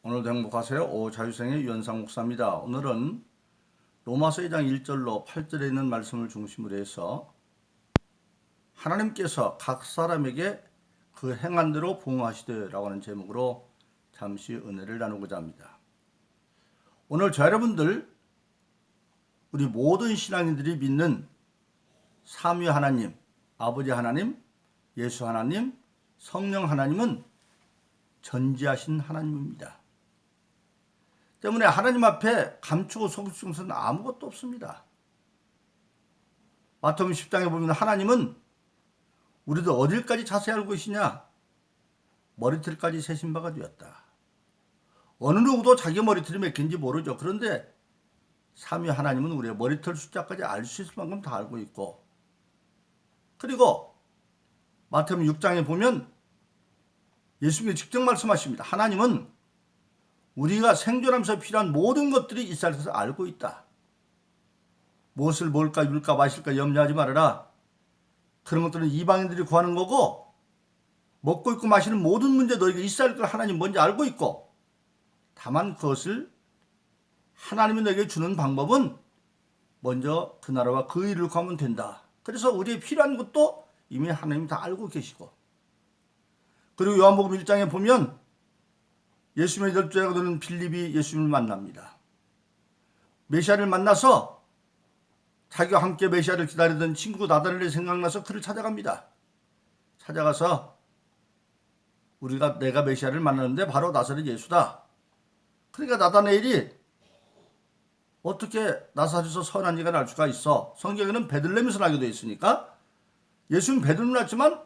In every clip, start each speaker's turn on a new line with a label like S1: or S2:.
S1: 오늘도 행복하세요. 오자유생의 유현상 목사입니다. 오늘은 로마서 2장 1절로 8절에 있는 말씀을 중심으로 해서 하나님께서 각 사람에게 그 행한 대로 부응하시되라고 하는 제목으로 잠시 은혜를 나누고자 합니다. 오늘 저 여러분들 우리 모든 신앙인들이 믿는 삼위 하나님, 아버지 하나님, 예수 하나님, 성령 하나님은 전지하신 하나님입니다. 때문에 하나님 앞에 감추고 속일 수 있는 것은 아무것도 없습니다. 마태복음 10장에 보면 하나님은 우리도 어딜까지 자세히 알고 계시냐? 머리털까지 세신 바가 되었다. 어느 누구도 자기 머리털이 몇 개인지 모르죠. 그런데 삼위 하나님은 우리의 머리털 숫자까지 알 수 있을 만큼 다 알고 있고, 그리고 마태복음 6장에 보면 예수님이 직접 말씀하십니다. 하나님은 우리가 생존하면서 필요한 모든 것들이 이스라엘에서 알고 있다. 무엇을 먹을까, 입을까, 마실까 염려하지 말아라. 그런 것들은 이방인들이 구하는 거고, 먹고 있고 마시는 모든 문제 너희가 이스라엘 걸 하나님 뭔지 알고 있고, 다만 그것을 하나님이 너에게 주는 방법은 먼저 그 나라와 그 일을 구하면 된다. 그래서 우리의 필요한 것도 이미 하나님이 다 알고 계시고, 그리고 요한복음 1장에 보면 예수님의 12제자가 되는 빌립이 예수님을 만납니다. 메시아를 만나서 자기와 함께 메시아를 기다리던 친구 나다나엘이 생각나서 그를 찾아갑니다. 찾아가서 내가 메시아를 만났는데 바로 나사렛 예수다. 그러니까 나다나엘이 어떻게 나사렛에서 선한 이가 날 수가 있어? 성경에는 베들레헴에서 나게 되어 있으니까 예수는 베들레헴에 났지만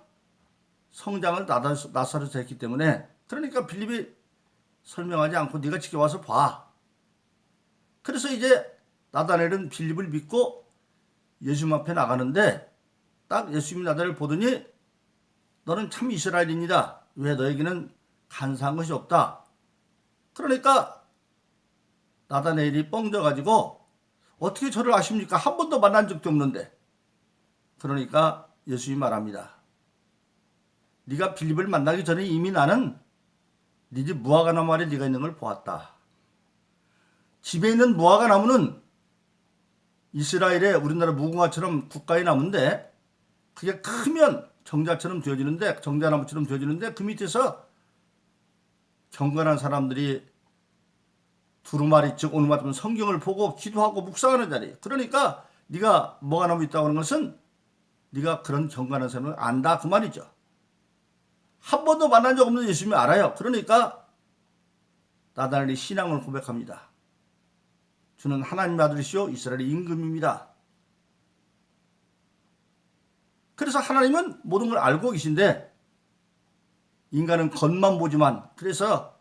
S1: 성장을 나사렛에서 했기 때문에, 그러니까 빌립이 설명하지 않고 네가 지켜와서 봐. 그래서 이제 나다나엘은 빌립을 믿고 예수님 앞에 나가는데, 딱 예수님이 나다나엘을 보더니 너는 참 이스라엘인이다. 왜 너에게는 간사한 것이 없다. 그러니까 나다나엘이 뻥져가지고 어떻게 저를 아십니까? 한 번도 만난 적도 없는데. 그러니까 예수님이 말합니다. 네가 빌립을 만나기 전에 이미 나는 네 집 무화과나무 아래 네가 있는 걸 보았다. 집에 있는 무화과나무는 이스라엘의 우리나라 무궁화처럼 국가의 나무인데, 그게 크면 정자처럼 되어지는데, 정자나무처럼 되어지는데, 그 밑에서 경건한 사람들이 두루마리, 즉 오늘 말하면 성경을 보고 기도하고 묵상하는 자리. 그러니까 네가 무화과나무 있다고 하는 것은 네가 그런 경건한 사람을 안다, 그 말이죠. 한 번도 만난 적 없는 예수님이 알아요. 그러니까 나다나엘이 신앙을 고백합니다. 주는 하나님의 아들이시오 이스라엘의 임금입니다. 그래서 하나님은 모든 걸 알고 계신데 인간은 겉만 보지만, 그래서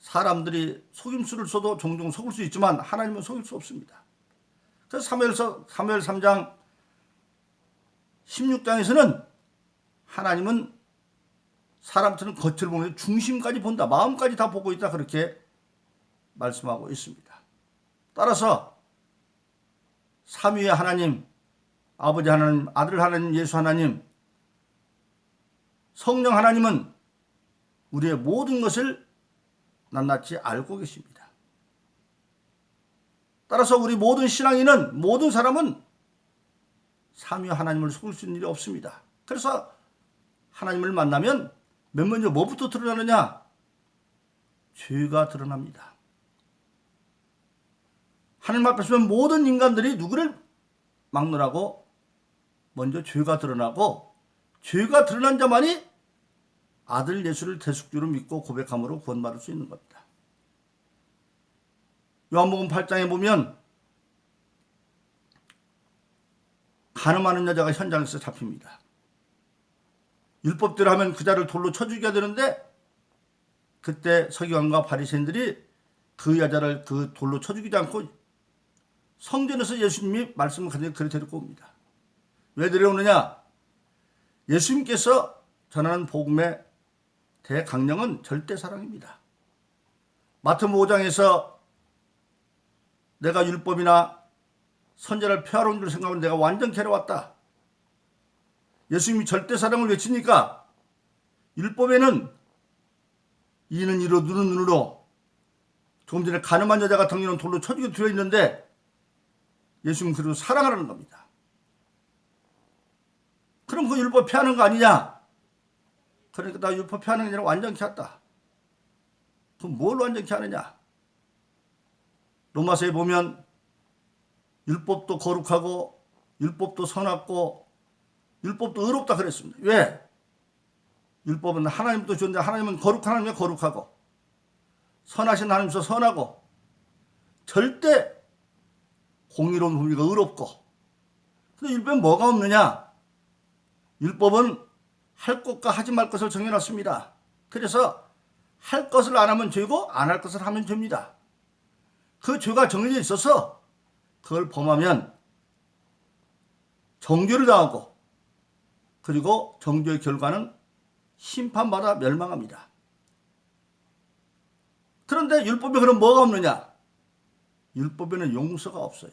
S1: 사람들이 속임수를 써도 종종 속을 수 있지만 하나님은 속일 수 없습니다. 그래서 사무엘 3장 16장에서는 하나님은 사람들은 겉을 보면 중심까지 본다, 마음까지 다 보고 있다, 그렇게 말씀하고 있습니다. 따라서 삼위의 하나님, 아버지 하나님, 아들 하나님, 예수 하나님, 성령 하나님은 우리의 모든 것을 낱낱이 알고 계십니다. 따라서 우리 모든 신앙인은, 모든 사람은 삼위 하나님을 속일 수 있는 일이 없습니다. 그래서 하나님을 만나면 맨 먼저 뭐부터 드러나느냐? 죄가 드러납니다. 하나님 앞에 서면 모든 인간들이 누구를 막론하고 먼저 죄가 드러나고, 죄가 드러난 자만이 아들 예수를 대속주로 믿고 고백함으로 구원받을 수 있는 겁니다. 요한복음 8장에 보면 간음하는 여자가 현장에서 잡힙니다. 율법대로 하면 그 자를 돌로 쳐 죽여야 되는데, 그때 서기관과 바리새인들이 그 여자를 그 돌로 쳐 죽이지 않고 성전에서 예수님이 말씀을 가지고 그를 데리고 옵니다. 왜 데려오느냐? 예수님께서 전하는 복음의 대강령은 절대 사랑입니다. 마태복음 5장에서 내가 율법이나 선제를 폐하러 줄 생각은 내가 완전히 해왔다. 예수님이 절대 사랑을 외치니까 율법에는 이는 이로 눈은 눈으로. 조금 전에 가늠한 여자가 덩이는 돌로 쳐 죽여 들어있는데 예수님은 그리고 사랑하라는 겁니다. 그럼 그 율법 피하는 거 아니냐? 그러니까 나 율법 피하는 게 아니라 완전케 했다. 그럼 뭘 완전케 하느냐? 로마서에 보면 율법도 거룩하고 율법도 선하고 율법도 의롭다 그랬습니다. 왜? 율법은 하나님도 좋은데 하나님은 거룩한 하나님이 거룩하고 선하신 하나님도 선하고 절대 공의로운 우리가 의롭고. 근데 율법은 뭐가 없느냐? 율법은 할 것과 하지 말 것을 정해놨습니다. 그래서 할 것을 안 하면 죄고 안 할 것을 하면 죄입니다. 그 죄가 정해져 있어서 그걸 범하면 정죄를 당하고 그리고 정죄의 결과는 심판받아 멸망합니다. 그런데 율법에 그럼 뭐가 없느냐? 율법에는 용서가 없어요.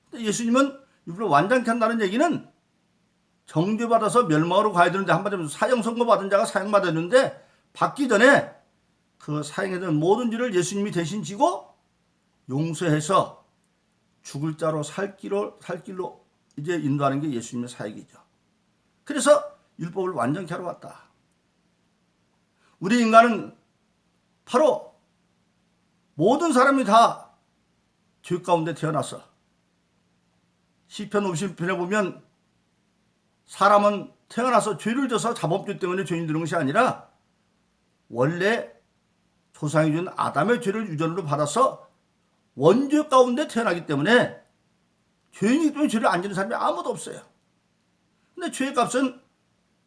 S1: 근데 예수님은 율법을 완전케 한다는 얘기는 정죄받아서 멸망으로 가야 되는데 한마디로 사형 선고받은 자가 사형받았는데 받기 전에 그 사형에 대한 모든 죄를 예수님이 대신 지고 용서해서 죽을 자로 살 길로 이제 인도하는 게 예수님의 사역이죠. 그래서 율법을 완전케 하러 왔다. 우리 인간은 바로 모든 사람이 다 죄 가운데 태어났어. 시편 50편에 보면 사람은 태어나서 죄를 져서 자범죄 때문에 죄인 되는 것이 아니라 원래 조상이 준 아담의 죄를 유전으로 받아서 원죄 가운데 태어나기 때문에 죄인이기 때문에 죄를 안 지는 사람이 아무도 없어요. 근데 죄의 값은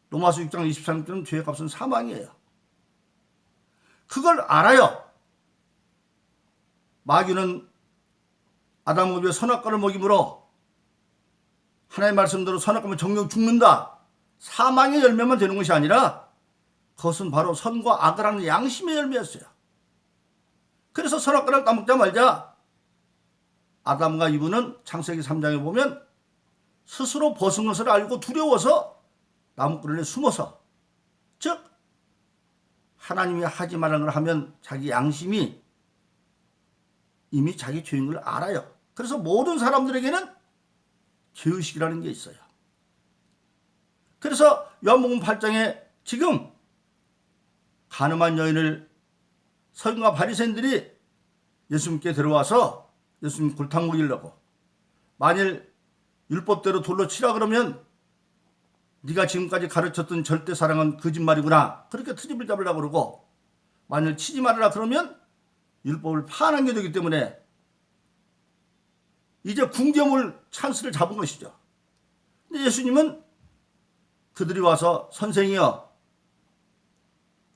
S1: 로마서 6장 23절은 죄의 값은 사망이에요. 그걸 알아요. 마귀는 아담 의 선악과를 먹임으로 하나님의 말씀대로 선악과면 정령 죽는다. 사망의 열매만 되는 것이 아니라 그것은 바로 선과 악을 하는 양심의 열매였어요. 그래서 선악과를 따먹자 말자 아담과 이브는 창세기 3장에 보면 스스로 벗은 것을 알고 두려워서 나무꾼에 숨어서, 즉 하나님이 하지 말라는 걸 하면 자기 양심이 이미 자기 죄인 걸 알아요. 그래서 모든 사람들에게는 죄의식이라는 게 있어요. 그래서 요한복음 8장에 지금 가늠한 여인을 서기관과 바리새인들이 예수님께 들어와서 예수님 골탕 먹이려고, 만일 율법대로 돌로 치라 그러면 네가 지금까지 가르쳤던 절대 사랑은 거짓말이구나, 그렇게 트집을 잡으려고 그러고, 만일 치지 말아라 그러면 율법을 파하는 게 되기 때문에 이제 궁정을 찬스를 잡은 것이죠. 근데 예수님은 그들이 와서 선생이여,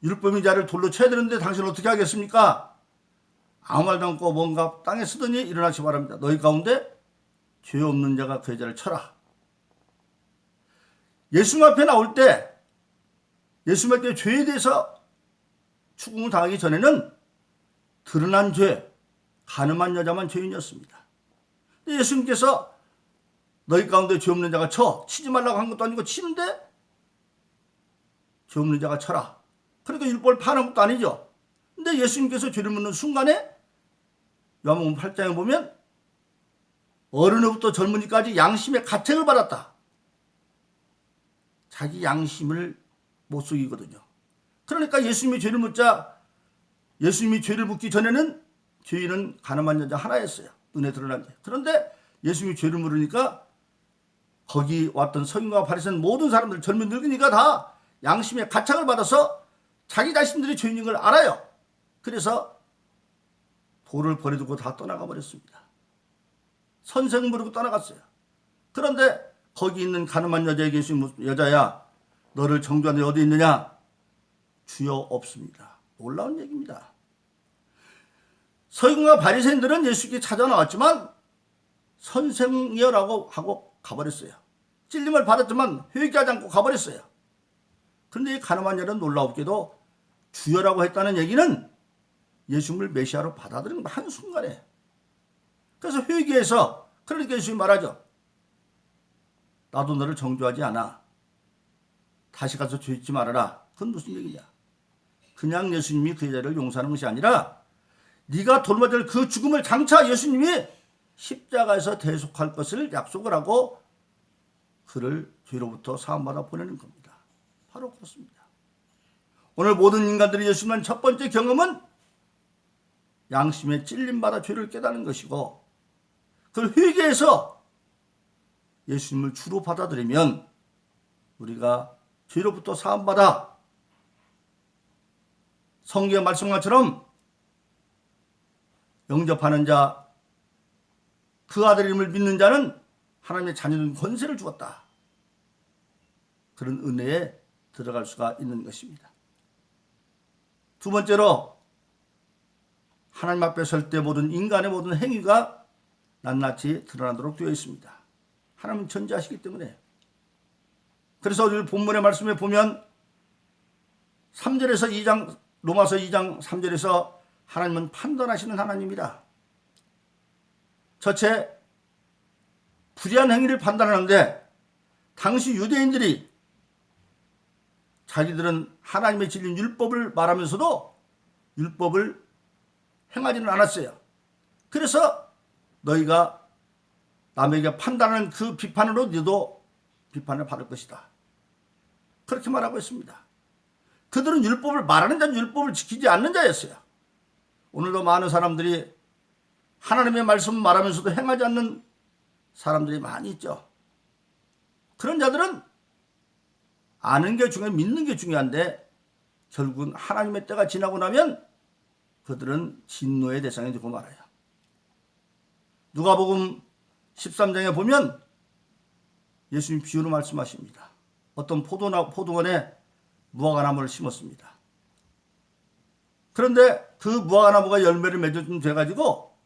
S1: 율법인 자를 돌로 쳐야 되는데 당신은 어떻게 하겠습니까? 아무 말도 않고 뭔가 땅에 쓰더니 일어나시 바랍니다. 너희 가운데 죄 없는 자가 그 여자를 쳐라. 예수님 앞에 나올 때 예수님 앞에 죄에 대해서 추궁을 당하기 전에는 드러난 죄, 가늠한 여자만 죄인이었습니다. 근데 예수님께서 너희 가운데 죄 없는 자가 쳐, 치지 말라고 한 것도 아니고 치는데 죄 없는 자가 쳐라. 그러니까 율법을 파는 것도 아니죠. 근데 예수님께서 죄를 묻는 순간에 요한복음 8장에 보면 어른으로부터 젊은이까지 양심의 가책을 받았다. 자기 양심을 못 속이거든요. 그러니까 예수님이 죄를 묻자, 예수님이 죄를 묻기 전에는 죄인은 가늠한 여자 하나였어요. 눈에 드러난 게. 그런데 예수님이 죄를 물으니까 거기 왔던 서기관과 바리새인 모든 사람들, 젊은 늙은이가 다 양심의 가책을 받아서 자기 자신들이 죄인인 걸 알아요. 그래서 돌을 버려두고 다 떠나가 버렸습니다. 선생 부르고 떠나갔어요. 그런데 거기 있는 가늠한 여자에게 여자야, 너를 정죄한 데 어디 있느냐? 주여 없습니다. 놀라운 얘기입니다. 서기관과 바리새인들은 예수께 찾아 나왔지만 선생이여라고 하고 가버렸어요. 찔림을 받았지만 회개하지 않고 가버렸어요. 그런데 이 가늠한 여자는 놀라웠게도 주여라고 했다는 얘기는 예수님을 메시아로 받아들이는 거 한순간에. 그래서 회개해서, 그러니까 예수님이 말하죠. 나도 너를 정죄하지 않아. 다시 가서 죄 짓지 말아라. 그건 무슨 얘기냐? 그냥 예수님이 그 여자를 용서하는 것이 아니라 네가 돌맞을 그 죽음을 장차 예수님이 십자가에서 대속할 것을 약속을 하고 그를 죄로부터 사함받아 보내는 겁니다. 바로 그렇습니다. 오늘 모든 인간들이 예수님의 첫 번째 경험은 양심에 찔림받아 죄를 깨닫는 것이고 그걸 회개해서 예수님을 주로 받아들이면 우리가 죄로부터 사함받아 성경의 말씀처럼 영접하는 자, 그 아들 이름을 믿는 자는 하나님의 자녀된 권세를 주었다. 그런 은혜에 들어갈 수가 있는 것입니다. 두 번째로 하나님 앞에 설 때 모든 인간의 모든 행위가 낱낱이 드러나도록 되어 있습니다. 하나님은 전지하시기 때문에. 그래서 오늘 본문의 말씀에 보면 3절에서 2장 로마서 2장 3절에서 하나님은 판단하시는 하나님이다. 저체 불의한 행위를 판단하는데 당시 유대인들이 자기들은 하나님의 진리 율법을 말하면서도 율법을 행하지는 않았어요. 그래서 너희가 남에게 판단하는 그 비판으로 너도 비판을 받을 것이다. 그렇게 말하고 있습니다. 그들은 율법을 말하는 자는 율법을 지키지 않는 자였어요. 오늘도 많은 사람들이 하나님의 말씀을 말하면서도 행하지 않는 사람들이 많이 있죠. 그런 자들은 아는 게 중요해 믿는 게 중요한데 결국은 하나님의 때가 지나고 나면 그들은 진노의 대상이 되고 말아요. 누가복음 13장에 보면 예수님 비유로 말씀하십니다. 어떤 포도원에 무화과나무를 심었습니다. 그런데 그 무화과나무가 열매를 맺어준 돼가지고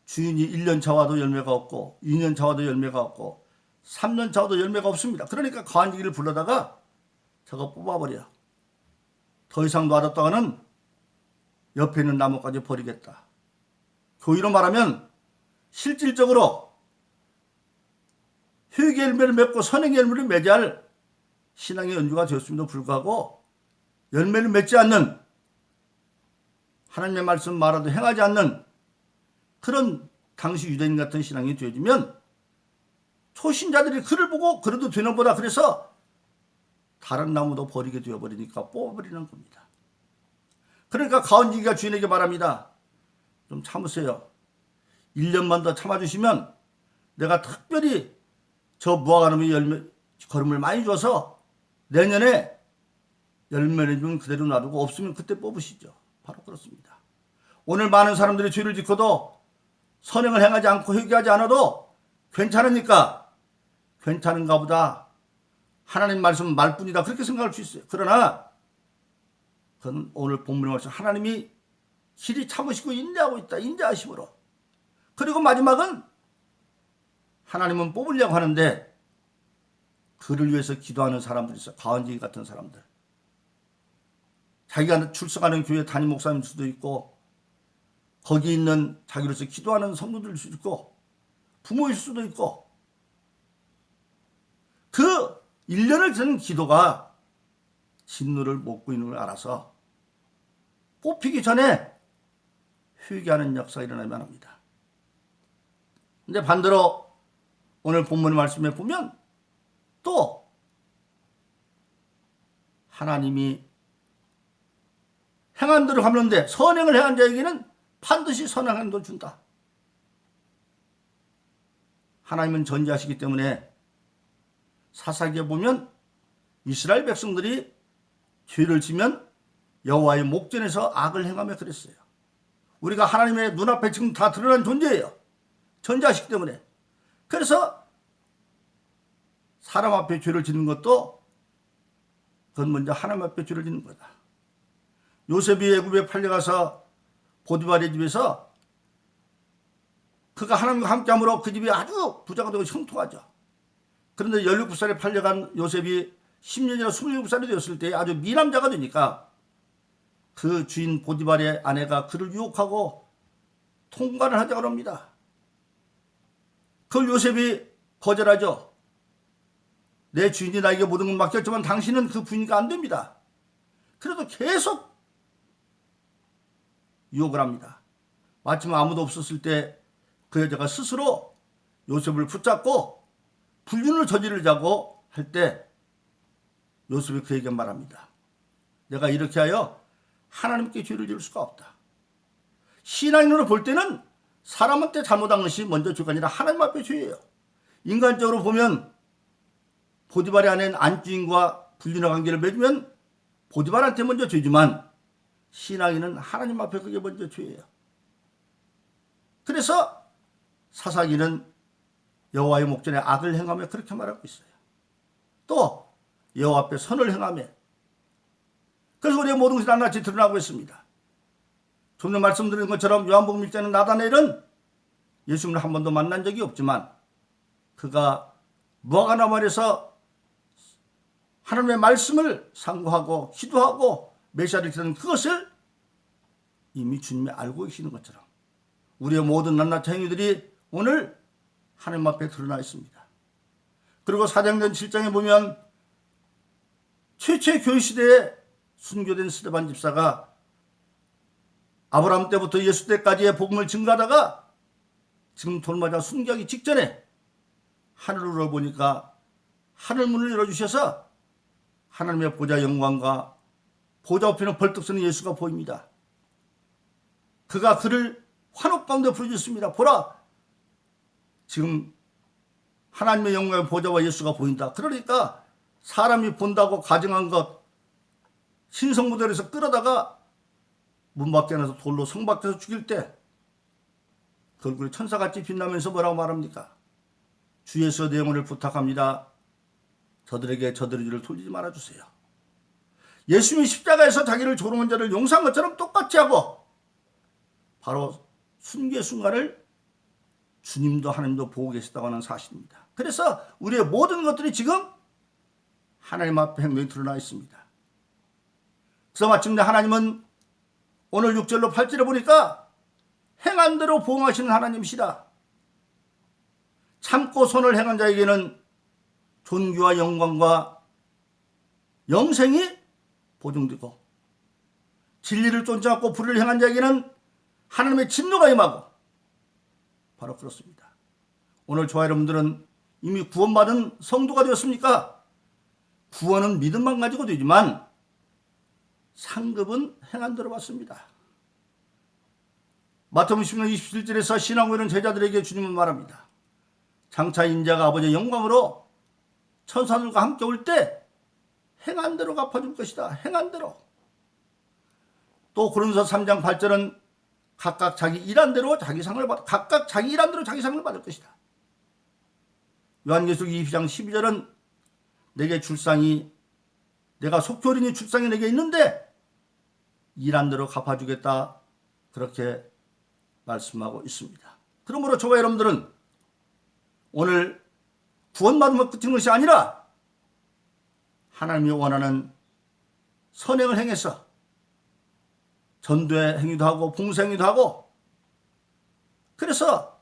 S1: 주인이 1년 차와도 열매가 없고 2년 차와도 열매가 없고 3년 차와도 열매가 없습니다. 그러니까 관리기를 불러다가 저거 뽑아버려. 더 이상 놔뒀다가는 옆에 있는 나무까지 버리겠다. 교의로 말하면 실질적으로 회개 열매를 맺고 선행 열매를 맺어야 할 신앙의 연주가 되었음에도 불구하고 열매를 맺지 않는 하나님의 말씀 말아도 행하지 않는 그런 당시 유대인 같은 신앙이 되어지면 초신자들이 그를 보고 그래도 되는 보다 그래서 다른 나무도 버리게 되어버리니까 뽑아버리는 겁니다. 그러니까 가온지기가 주인에게 말합니다. 좀 참으세요. 1년만 더 참아주시면 내가 특별히 저 무화과나무 열매 거름을 많이 줘서 내년에 열매를 좀 그대로 놔두고 없으면 그때 뽑으시죠. 바로 그렇습니다. 오늘 많은 사람들이 죄를 짓고도 선행을 행하지 않고 회개하지 않아도 괜찮으니까 괜찮은가 보다. 하나님 말씀은 말뿐이다. 그렇게 생각할 수 있어요. 그러나 그건 오늘 본문의 말씀 하나님이 길이 참으시고 인자하고 있다. 인자하심으로. 그리고 마지막은 하나님은 뽑으려고 하는데 그를 위해서 기도하는 사람들이 있어요. 가은지기 같은 사람들. 자기가 출석하는 교회 담임 목사님 수도 있고 거기 있는 자기로서 기도하는 성도들 수도 있고 부모일 수도 있고 그 1년을 드는 기도가 진노를 먹고 있는 걸 알아서 뽑히기 전에 회개하는 역사가 일어나면 합니다. 근데 반대로 오늘 본문 말씀에 보면 또 하나님이 행한 대로 갚는데 선행을 행한 자에게는 반드시 선행한도 준다. 하나님은 전지하시기 때문에 사사기에 보면 이스라엘 백성들이 죄를 지면 여호와의 목전에서 악을 행하며 그랬어요. 우리가 하나님의 눈앞에 지금 다 드러난 존재예요. 전지하시기 때문에. 그래서 사람 앞에 죄를 짓는 것도 그건 먼저 하나님 앞에 죄를 짓는 거다. 요셉이 애굽에 팔려가서 보디발의 집에서 그가 하나님과 함께함으로 그 집이 아주 부자가 되고 형통하죠. 그런데 17살에 팔려간 요셉이 10년이나 27살이 되었을 때 아주 미남자가 되니까 그 주인 보디발의 아내가 그를 유혹하고 통관을 하자고 합니다. 그걸 요셉이 거절하죠. 내 주인이 나에게 모든 걸 맡겼지만 당신은 그 부인이 안 됩니다. 그래도 계속 유혹을 합니다. 마침 아무도 없었을 때 그 여자가 스스로 요셉을 붙잡고 불륜을 저지르자고 할 때 요셉이 그에게 말합니다. 내가 이렇게 하여 하나님께 죄를 지을 수가 없다. 신앙인으로 볼 때는 사람한테 잘못한 것이 먼저 죄가 아니라 하나님 앞에 죄예요. 인간적으로 보면 보디발의 아내인 안주인과 불륜의 관계를 맺으면 보디발한테 먼저 죄지만 신앙인은 하나님 앞에 그게 먼저 죄예요. 그래서 사사기는 여호와의 목전에 악을 행하며 그렇게 말하고 있어요. 또 여호와 앞에 선을 행하며, 그래서 우리의 모든 것이 낱낱이 드러나고 있습니다. 좀 전에 말씀드린 것처럼 요한복음 1장의 나다나엘은 예수님을 한 번도 만난 적이 없지만 그가 무화과나무에서 하나님의 말씀을 상고하고 기도하고 메시아를 기다리는 그것을 이미 주님이 알고 계시는 것처럼 우리의 모든 낱낱이 행위들이 오늘 하나님 앞에 드러나 있습니다. 그리고 사도행전 7장에 보면 최초의 교회 시대에 순교된 스데반 집사가 아브라함 때부터 예수 때까지의 복음을 증거하다가 지금 돌마다 순교하기 직전에 하늘을 보니까 하늘문을 열어주셔서 하나님의 보좌 영광과 보좌 앞에는 벌떡 서는 예수가 보입니다. 그가 그를 환옥 가운데 부르짖습니다. 보라, 지금 하나님의 영광의 보좌와 예수가 보인다. 그러니까 사람이 본다고 가정한 것 신성무대에서 끌어다가 문 밖에 나서 돌로 성 밖에서 죽일 때 그 얼굴이 천사같이 빛나면서 뭐라고 말합니까? 주 예수의 영혼을 부탁합니다. 저들에게 저들의 죄를 돌리지 말아주세요. 예수님이 십자가에서 자기를 조롱한 자를 용서한 것처럼 똑같이 하고 바로 순교의 순간을 주님도 하나님도 보고 계시다고 하는 사실입니다. 그래서 우리의 모든 것들이 지금 하나님 앞에 행동이 드러나 있습니다. 그래서 마침내 하나님은 오늘 6절로 8절에 보니까 행한 대로 보응하시는 하나님이시다. 참고 선을 행한 자에게는 존귀와 영광과 영생이 보증되고 진리를 쫓지 않고 불의를 행한 자에게는 하나님의 진노가 임하고 바로 그렇습니다. 오늘 저와 여러분들은 이미 구원받은 성도가 되었습니까? 구원은 믿음만 가지고 되지만 상급은 행한 대로 받습니다. 마태복음 10장 27절에서 신앙을 제자들에게 주님은 말합니다. 장차 인자가 아버지의 영광으로 천사들과 함께 올 때 행한 대로 갚아줄 것이다. 행한 대로. 또 고린도서 3장 8절은 각각 자기 일한 대로 자기 상을 받을 것이다. 요한계시록 22장 12절은 내가 속히 어린이 출상이 내게 있는데 일한 대로 갚아주겠다. 그렇게 말씀하고 있습니다. 그러므로 저와 여러분들은 오늘 구원받은 것 끝인 것이 아니라 하나님이 원하는 선행을 행해서 전도의 행위도 하고 봉사 행위도 하고 그래서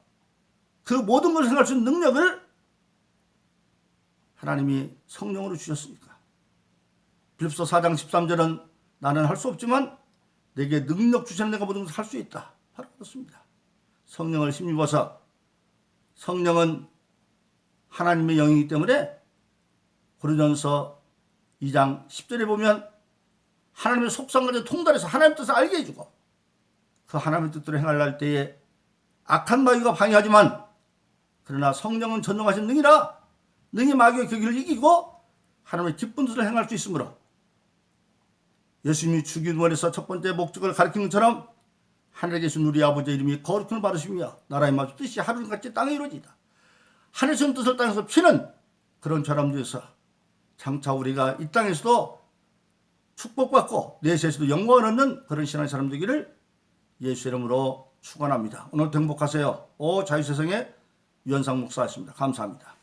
S1: 그 모든 것을 행할 수 있는 능력을 하나님이 성령으로 주셨으니까. 빌립보서 4장 13절은 나는 할 수 없지만 내게 능력 주시는 내가 모든 것을 할 수 있다. 바로 그렇습니다. 성령을 힘입어서 성령은 하나님의 영이기 때문에 고린도전서 2장 10절에 보면 하나님의 속성까지 통달해서 하나님의 뜻을 알게 해주고 그 하나님의 뜻대로 행할 때에 악한 마귀가 방해하지만 그러나 성령은 전능하신 능이라 능히 마귀의 격의를 이기고 하나님의 기쁜 뜻을 행할 수 있으므로 예수님이 주기도문에서 첫 번째 목적을 가리키는 것처럼 하늘에 계신 우리 아버지의 이름이 거룩함을 받으시며 나라의 마주 뜻이 하늘같이 땅에 이루어지다. 하늘에서 뜻을 땅에서 피는 그런 사람들에서 장차 우리가 이 땅에서도 축복받고 내세에서도 영광을 얻는 그런 신앙의 사람 되기를 예수 이름으로 축원합니다. 오늘도 행복하세요. 자유세상의 유현상 목사였습니다. 감사합니다.